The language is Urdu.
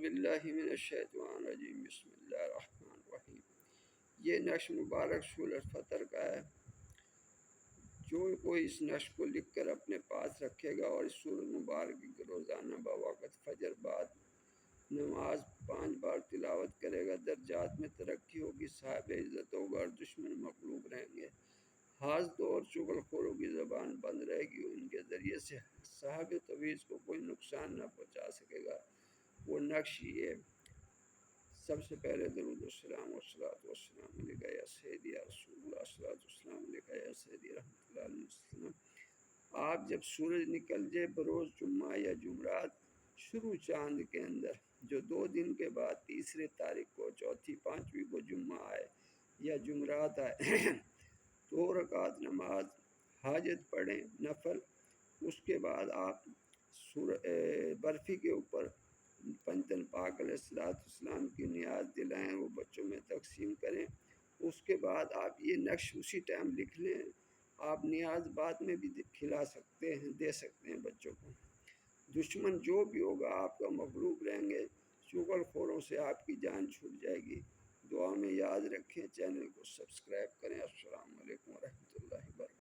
باللہ من الشیطان الرجیم بسم اللہ الرحمن الرحیم۔ یہ نقش مبارک سورۃ فطر کا ہے۔ جو کوئی اس نقش کو لکھ کر اپنے پاس رکھے گا اور اس سورۃ مبارک کی روزانہ بوقت فجر بعد نماز 5 بار تلاوت کرے گا، درجات میں ترقی ہوگی، صاحب عزت ہوگا اور دشمن مغلوب رہیں گے۔ حاسدوں اور چغل خوروں کی زبان بند رہے گی، ان کے ذریعے سے صاحب تویز کو کوئی نقصان نہ پہنچا سکے گا۔ وہ نقش یہ: سب سے پہلے درود السلام والصلاۃ والسلام علیکہ یا سیدی یا رسول اللہ، الصلاۃ والسلام علیکہ یا سیدی رحمۃ اللہ علیہ وسلم۔ آپ جب سورج نکل جائے بروز جمعہ یا جمعرات شروع چاند کے اندر، جو 2 دن کے بعد تیسرے تاریخ کو چوتھی پانچویں کو جمعہ آئے یا جمعرات آئے 2 رکعت نماز حاجت پڑھیں نفل۔ اس کے بعد آپ برفی کے اوپر پنجتن پاک علیہ السلام کی نیاز دلائیں، وہ بچوں میں تقسیم کریں۔ اس کے بعد آپ یہ نقش اسی ٹائم لکھ لیں۔ آپ نیاز بعد میں بھی کھلا سکتے ہیں، دے سکتے ہیں بچوں کو۔ دشمن جو بھی ہوگا آپ کا مغلوب رہیں گے، چغل خوروں سے آپ کی جان چھوٹ جائے گی۔ دعا میں یاد رکھیں، چینل کو سبسکرائب کریں۔ السلام علیکم ورحمۃ اللہ وبرکاتہ۔